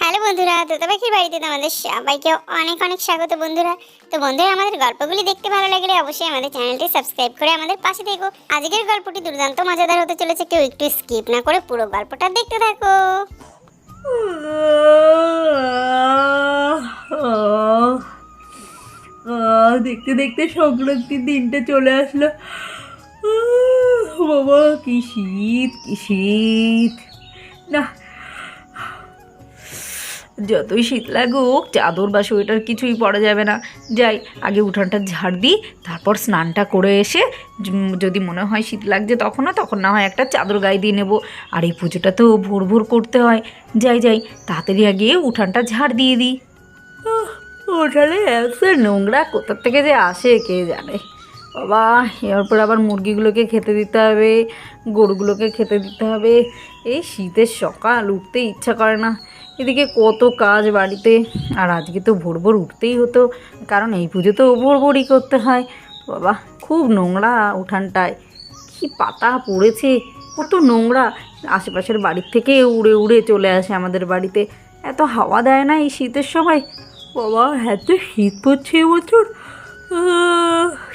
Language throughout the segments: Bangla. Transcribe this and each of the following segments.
হ্যালো বন্ধুরা, তোতা পাখির বাড়িতে তোমাদের সবাইকে অনেক অনেক স্বাগত বন্ধুরা। তো বন্ধুরা, আমাদের গল্পগুলি দেখতে ভালো লাগলে অবশ্যই আমাদের চ্যানেলটি সাবস্ক্রাইব করে আমাদের পাশে থেকো। আজকের গল্পটি দুর্দান্ত মজাদার হতে চলেছে, কেউ একটু স্কিপ না করে পুরো গল্পটা দেখতে থাকো। দেখতে দেখতে সংক্রান্তির দিনটা চলে আসলো। বাবা কি শীত কি শীত! না, যতই শীত লাগুক চাদর বা সোয়েটার কিছুই পরা যাবে না। যাই আগে উঠানটা ঝাড় দিই, তারপর স্নানটা করে এসে যদি মনে হয় শীত লাগছে তখন না হয় একটা চাদর গায়ে দিয়ে নেবো। আর এই পুজোটা তো ভোর ভোর করতে হয়। যাই যাই তাড়াতাড়ি আগে উঠানটা ঝাড় দিয়ে দিই। উঠানে এত নোংরা কোথা থেকে যে আসে কে জানে। বাবা, এরপর আবার মুরগিগুলোকে খেতে দিতে হবে, গরুগুলোকে খেতে দিতে হবে। এই শীতের সকাল উঠতে ইচ্ছা করে না। এদিকে কত কাজ বাড়িতে, আর আজকে তো ভোর ভোর উঠতেই হতো, কারণ এই পুজো তো ভোর ভোরই করতে হয়। বাবা, খুব নোংরা উঠানটায়, কি পাতা পড়েছে, কত নোংরা। আশেপাশের বাড়ির থেকে উড়ে উড়ে চলে আসে আমাদের বাড়িতে। এত হাওয়া দেয় না এই শীতের সময়। বাবা, এত শীত পড়ছে এবছর।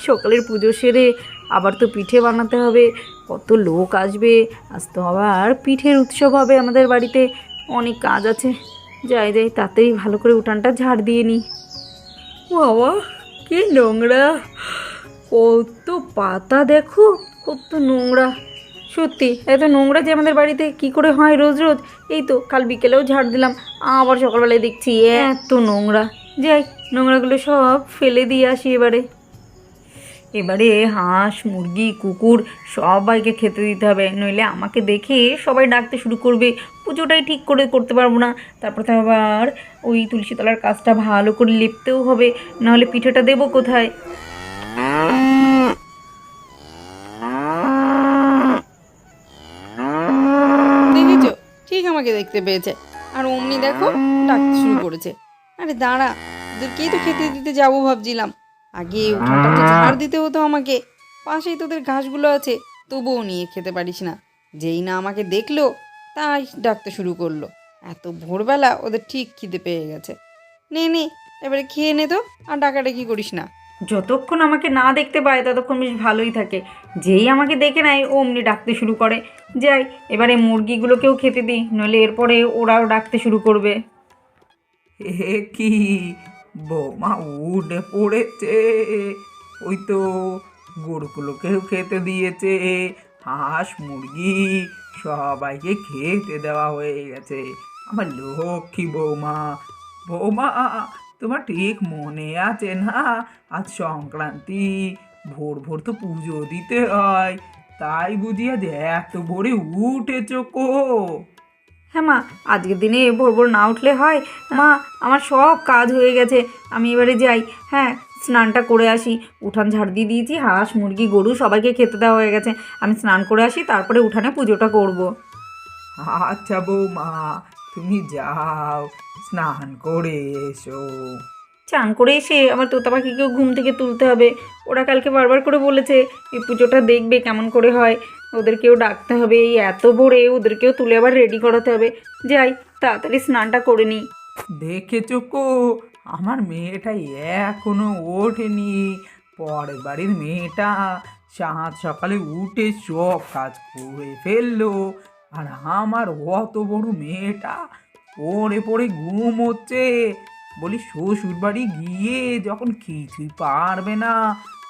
সকালের পুজো সেরে আবার তো পিঠে বানাতে হবে, কত লোক আসবে। আজ তো আবার পিঠের উৎসব হবে আমাদের বাড়িতে, অনেক কাজ আছে। যাই যাই তাতেই ভালো করে উঠানটা ঝাড় দিয়ে নিই। বাবা, কি নোংরা! কত পাতা দেখো, কত নোংরা। সত্যি এত নোংরা যে আমাদের বাড়িতে কি করে হয় রোজ রোজ? এই তো কাল বিকেলেও ঝাড় দিলাম, আবার সকালবেলায় দেখছি এত নোংরা। যাই, নোংরাগুলো সব ফেলে দিয়ে আসি এবারে। এবারে হাঁস মুরগি কুকুর সবাইকে খেতে দিতে হবে, নইলে আমাকে দেখে সবাই ডাকতে শুরু করবে। পুজোটাই ঠিক করে করতে পারবো না। তারপর তো আবার ওই তুলসী তলার কাজটা ভালো করে লেপতেও হবে, নাহলে পিঠেটা দেবো কোথায়? দেখেছো, ঠিক আমাকে দেখতে পেয়েছে, আর অমনি দেখো ডাকতে শুরু করেছে। আরে দাঁড়া, ওদেরকেই তো খেতে দিতে যাবো ভাবছিলাম। আগে উঠানটা তো ঝাড় দিতে হতো আমাকে। পাশেই তোদের ঘাসগুলো আছে, তবুও নিয়ে খেতে পারিস না। যেই না আমাকে দেখলো তাই ডাকতে শুরু করলো। এত ভোরবেলা ওদের ঠিক খিদে পেয়ে গেছে। নে নে, এবারে খেয়ে নে তো, আর ডাকাডাকি করিস না। যতক্ষণ আমাকে না দেখতে পায় ততক্ষণ বেশ ভালোই থাকে, যেই আমাকে দেখে নেয় ও অমনি ডাকতে শুরু করে। যাই, এবারে মুরগিগুলোকেও খেতে দিই, নইলে এরপরে ওরাও ডাকতে শুরু করবে। এ কি, বৌমা উঠে পড়েছে! ওই তো গরুগুলোকেও খেতে দিয়েছে, হাঁস মুরগি সবাইকে খেতে দেওয়া হয়ে গেছে। আমার লক্ষ্মী বৌমা! বৌমা, তোমার ঠিক মনে আছে না, আজ সংক্রান্তি, ভোর ভোর তো পুজো দিতে হয়, তাই বুঝি আজ এত ভোরে উঠেছো কো? হ্যাঁ মা, আজকের দিনে ভোর ভোর না উঠলে হয়? মা, আমার সব কাজ হয়ে গেছে, আমি এবারে যাই। হ্যাঁ, স্নানটা করে আসি। উঠান ঝাড় দিয়ে দিয়েছি, হাঁস মুরগি গরু সবাইকে খেতে দেওয়া হয়ে গেছে। আমি স্নান করে আসি, তারপরে উঠানে পুজোটা করব। আচ্ছা বৌমা, তুমি যাও, স্নান করে এসো। চান করে এসে আমার তোতা পাখিকেও ঘুম থেকে তুলতে হবে। ওরা কালকে বারবার করে বলেছে এই পুজোটা দেখবে কেমন করে হয়, ওদেরকেও ডাকতে হবে। এই এত ভোরে ওদেরকেও তুলে আবার রেডি করাতে হবে। যাই, তাড়াতাড়ি স্নানটা করে নিই। দেখেছো কো, আমার মেয়েটা এখনো ওঠেনি। পরের বাড়ির মেয়েটা সাত সকালে উঠে সব কাজ করে ফেললো, আর আমার অত বড় মেয়েটা পড়ে পড়ে ঘুম হচ্ছে। বলি শ্বশুর বাড়ি গিয়ে যখন কিছুই পারবে না,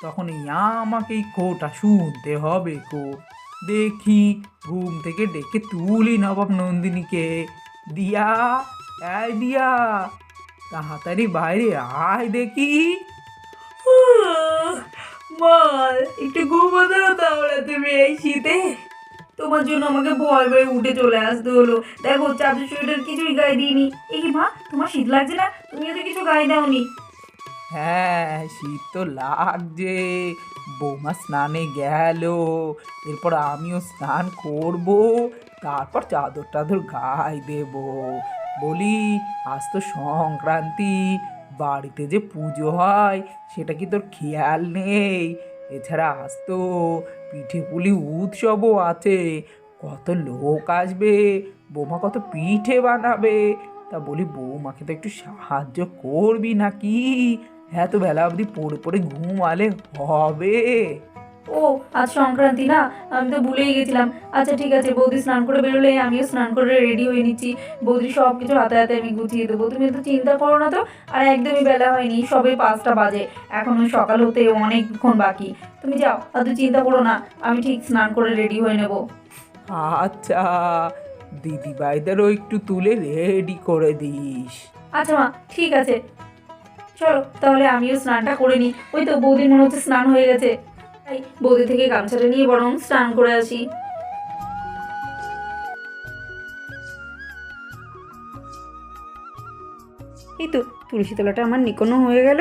তখন এই আমাকেই কোটা শুনতে হবে কো। দেখি, ঘুম থেকে ডেকে তুলি নবাব নন্দিনীকে। দিয়া, এই দিয়া, তাড়াতাড়ি বাইরে আয় দেখি। বল, একটু ঘুমোতে তাহলে তুমি এই শীতে? তোমার জন্য আমাকে ভয় ভয়ে উঠে চলে আসতে হলো। দেখো, চাদর সোয়েটার কিছুই গায়ে দিইনি। এই মা, তোমার শীত লাগছে না? তুমি তো কিছু গায়ে দাওনি। হ্যাঁ, শীত তো লাগছে। বৌমা স্নানে গেল, এরপর আমিও স্নান করব, তারপর চাদর টাদর গায়ে দেব। বলি, আজ তো সংক্রান্তি, বাড়িতে যে পুজো হয় সেটা কি তোর খেয়াল নেই? এছাড়া আজ তো পিঠে পুলি উৎসবও আছে, কত লোক আসবে, বৌমা কত পিঠে বানাবে। তা বলি বৌমাকে তো একটু সাহায্য করবি নাকি? এত বেলা অবধি পড়ে পড়ে ঘুমালে হবে? ও আজ সংক্রান্তি না, আমি তো ভুলেই গেছিলাম। আচ্ছা ঠিক আছে, বৌদি স্নান করে বেরোলে আমিও স্নান করে রেডি হয়ে নিচ্ছি। বৌদি সব কিছু হাতে হাতে আমি গুছিয়ে দেবো, তুমি তো চিন্তা করো না তো। আর একদমই বেলা হয়নি, সবে 5টা বাজে, এখনো সকাল হতে অনেকক্ষণ বাকি। তুমি যাও, আর তুই চিন্তা করো না, আমি ঠিক স্নান করে রেডি হয়ে নেব। আচ্ছা, দিদি ভাইদেরও একটু তুলে রেডি করে দিস। আচ্ছা মা, ঠিক আছে, চলো তাহলে আমিও স্নানটা করে নিই। ওই তো বৌদির মনে হচ্ছে স্নান হয়ে গেছে, তাই বৌদি থেকে গামছাটা নিয়ে বরং স্নান করে আসি। এই তো তুলসী তলাটা আমার নিকোনো হয়ে গেল।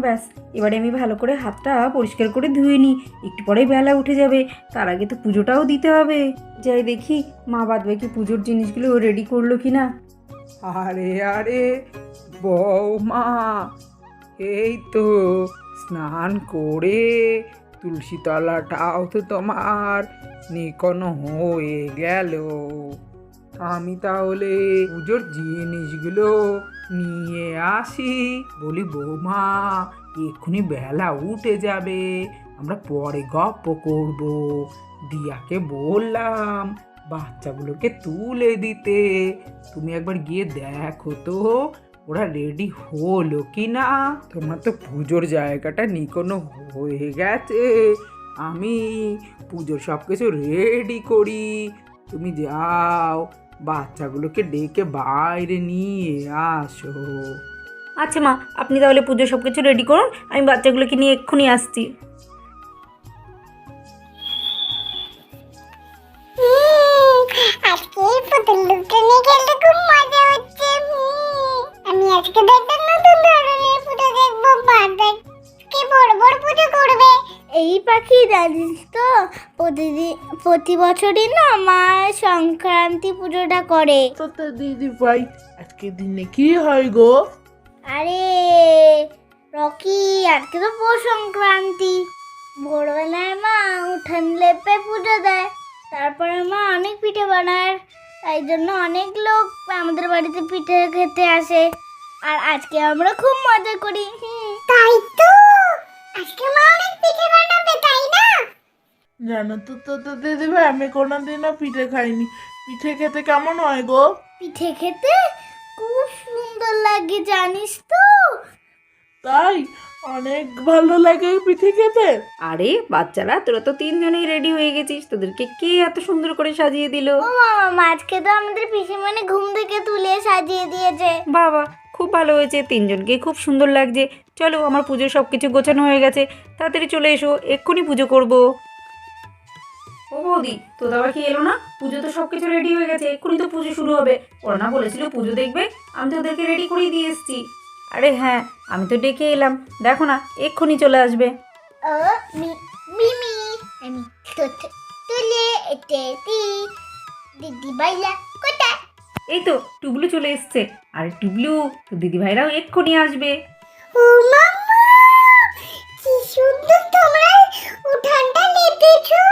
ব্যাস, এবারে আমি ভালো করে হাতটা পরিষ্কার করে ধুয়ে নিই, একটু পরেই বেলা উঠে যাবে, তার আগে তো পুজোটাও দিতে হবে। যাই দেখি মা বাদ বাকি পুজোর জিনিসগুলো রেডি করলো কি না। আরে আরে বৌমা, এই তো স্নান করে তুলসী তলাটাও তো তোমার নিকনো হয়ে গেল। আমি তাহলে পুজোর জিনিসগুলো নিয়ে আসি। বলি বৌমা, এক্ষুনি বেলা উঠে যাবে, আমরা পরে গপ্প করব। দিয়াকে বললাম বাচ্চাগুলোকে তুলে দিতে, তুমি একবার গিয়ে দেখো তো ওরা রেডি হলো কি না। তোমার তো পুজোর জায়গাটা নিকোনো হয়ে গেছে, আমি পুজোর সব কিছু রেডি করি। তুমি যাও, বাচ্চাগুলোকে ডেকে বাইরে নিয়ে আসো। আচ্ছা মা, আপনি তাহলে পুজো সব কিছু রেডি করুন, আমি বাচ্চাগুলোকে নিয়ে এক্ষুনি আসছি। আজকে এই পুতুল লুকটা নিয়ে খেলতে খুব মজা হচ্ছে। আমি আজকে একটা নতুন ধরনের পুজো দেখবো, বাচ্চাকে বড় বড় পুজো করবে। এই পাখি জানিস তো, প্রতি বছরই না মা সংক্রান্তি পুজোটা করে। তো দিদি ভাই, আজকের দিনে কি হয় গো? আরে রকি, আজকে তো পৌষ সংক্রান্তি। ভোরবেলায় মা উঠান লেপে পুজো দেয়, তারপরে মা অনেক পিঠে বানায়, তাই জন্য অনেক লোক আমাদের বাড়িতে পিঠে খেতে আসে। আর আজকে আমরা খুব মজা করি। তাই তো, আজকে মা অনেক পিঠে বানাবে, তাই না? জানো তো দিদি ভাই, আমি কোনোদিনও পিঠে খাইনি। পিঠে খেতে কেমন হয় গো? পিঠে খেতে খুব সুন্দর লাগে, জানিস তো। তাই অনেক ভালো লাগে পিঠে খেতে। আরে বাচ্চারা, তোরা তো 3জনেই রেডি হয়ে গেছিস, তোদেরকে কে এত সুন্দর করে সাজিয়ে দিল? ও মামা, আজকে তো আমাদের পিসিমণি ঘুম থেকে তুলে সাজিয়ে দিয়েছে। বাবা, খুব ভালো হয়েছে, 3জনকে খুব সুন্দর লাগছে। চলো, আমার পুজোর সব কিছু গোছানো হয়ে গেছে, তাড়াতাড়ি চলে এসো, এক্ষুনি পুজো করব। ও বৌদি, তোর আবার কি এলো না? পুজো তো সব কিছু রেডি হয়ে গেছে, এক্ষুনি তো পুজো শুরু হবে। ওরা না বলেছিল পুজো দেখবে, আমি তো ওদেরকে রেডি করেই দিয়ে এসেছি। আরে হ্যাঁ, আমি তো ডেকে এলাম, দেখো না এক্ষুনি চলে আসবে। ও মিমি, আমি তুলে এসেছি। দিদি ভাইয়া কোথায়? এই তো টুবলু চলে এসছে। আরে টুবলু, তো দিদিভাইরাও এক্ষুনি আসবে। ও মাম্মা, কি সুন্দর তোমরা উঠানটা লেপেছো।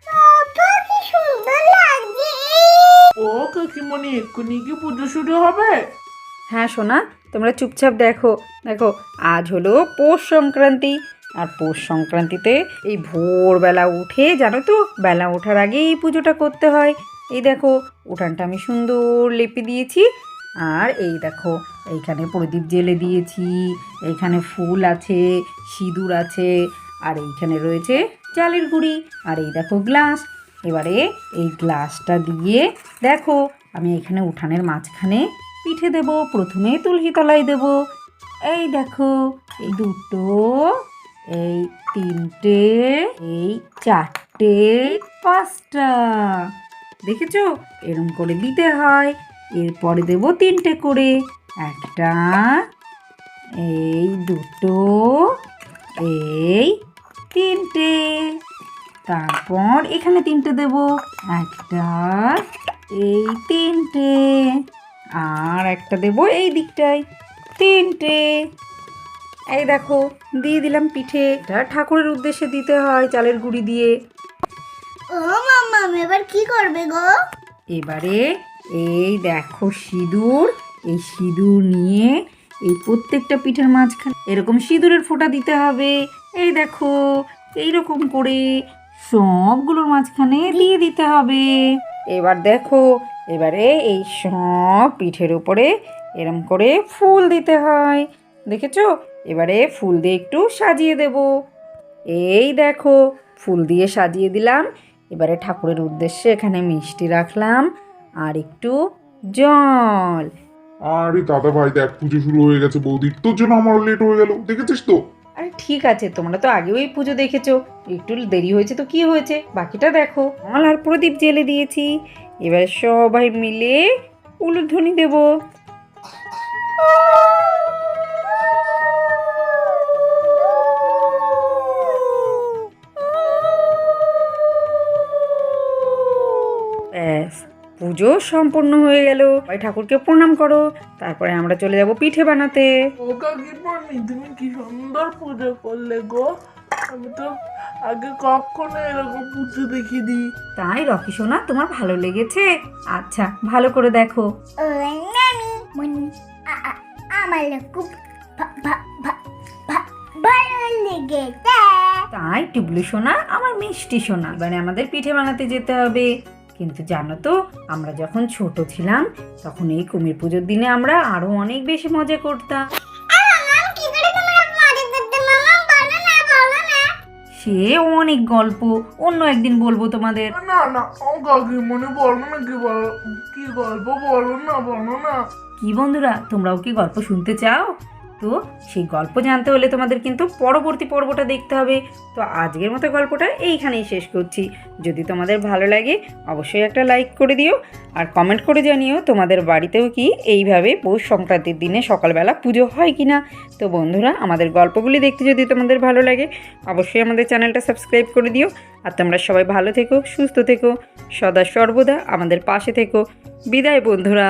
বাবা, কি সুন্দর লাগছে। ও কাকিমণি, এক্ষুনি কি পুজো শুরু হবে? হ্যাঁ সোনা, তোমরা চুপচাপ দেখো। দেখো, আজ হলো পৌষ সংক্রান্তি, আর পৌষ সংক্রান্তিতে এই ভোরবেলা উঠে, জানো তো, বেলা ওঠার আগেই এই পুজোটা করতে হয়। এই দেখো, উঠানটা আমি সুন্দর লেপে দিয়েছি, আর এই দেখো এইখানে প্রদীপ জেলে দিয়েছি, এইখানে ফুল আছে, সিঁদুর আছে, আর এইখানে রয়েছে চালের গুঁড়ি, আর এই দেখো গ্লাস। এবারে এই গ্লাসটা দিয়ে দেখো, আমি এখানে উঠানের মাঝখানে পিঠে দেব। প্রথমে তুলসী তলায় দেব। এই দেখো, এই দুটো, এই 3টে, এই 4টে, 5টা। দেখেছো, এরম করে দিতে হয়। এরপরে দেব 3টে করে, একটা, এই দুটো, এই 3টে। তারপর এখানে 3টে দেব, একটা, এই 3টে, আর একটা দেব এই দিকটায়, 3টে। এই দেখো, দিয়ে দিলাম পিঠে। এটা ঠাকুরের উদ্দেশ্যে দিতে হয় চালের গুঁড়ি দিয়ে। ও মাম্মা, এবার কি করবে গো? এবারে এই দেখো সিঁদুর, এই সিঁদুর নিয়ে এই প্রত্যেকটা পিঠের মাঝখানে এরকম সিঁদুরের ফোঁটা দিতে হবে। এই দেখো এইরকম করে সবগুলোর মাঝখানে দিয়ে দিতে হবে। এবার দেখো, এবারে এই সব পিঠের উপরে এরম করে ফুল দিতে হয়, দেখেছো? এবারে ফুল দিয়ে একটু সাজিয়ে দেব। এই দেখো ফুল দিয়ে সাজিয়ে দিলাম। এবারে ঠাকুরের উদ্দেশ্যে এখানে মিষ্টি রাখলাম আর একটু জল। আরে দাদা ভাই দেখ, পুজো শুরু হয়ে গেছে বৌদির, তোর জন্য আমার লেট হয়ে গেল, দেখেছিস তো? আরে ঠিক আছে, তোমরা তো আগেও এই পুজো দেখেছো, একটু দেরি হয়েছে তো কি হয়েছে, বাকিটা দেখো। মাল আর প্রদীপ জেলে দিয়েছি, এবার সবাই মিলে উলুধ্বনি দেব। ব্যাস, পুজো সম্পূর্ণ হয়ে গেল। ভাই ঠাকুরকে প্রণাম করো, তারপরে আমরা চলে যাব পিঠে বানাতে। ও কাকিমণি, তুমি কি সুন্দর পুজো করলে গো। আমি তো আগে কখনো এরকম পুজো দেখিনি। তাই রকি সোনা, তোমার ভালো লেগেছে? আচ্ছা, ভালো করে দেখো। আমার খুব ভালো লেগেছে। তাই টুবলু সোনা, আমার মিষ্টি সোনা, এবারে আমাদের পিঠে বানাতে যেতে হবে। কিন্তু জানো তো, আমরা যখন ছোট ছিলাম তখন এই কুমির পুজোর দিনে আমরা আরো অনেক বেশি মজা করতাম। সে অনেক গল্প, অন্য একদিন বলবো তোমাদের। না না, ও কাকিমণি বলো না, কি গল্প বলো না। কি বন্ধুরা, তোমরাও কি গল্প শুনতে চাও? তো সেই গল্প জানতে হলে তোমাদের কিন্তু পরবর্তী পর্বটা দেখতে হবে। তো আজকের মতো গল্পটা এইখানেই শেষ করছি। যদি তোমাদের ভালো লাগে অবশ্যই একটা লাইক করে দিও, আর কমেন্ট করে জানিও তোমাদের বাড়িতেও কি এইভাবে পৌষ সংক্রান্তির দিনে সকালবেলা পুজো হয় কি না। তো বন্ধুরা, আমাদের গল্পগুলি দেখতে যদি তোমাদের ভালো লাগে অবশ্যই আমাদের চ্যানেলটা সাবস্ক্রাইব করে দিও। আর তোমরা সবাই ভালো থেকো, সুস্থ থেকো, সদা সর্বদা আমাদের পাশে থেকো। বিদায় বন্ধুরা।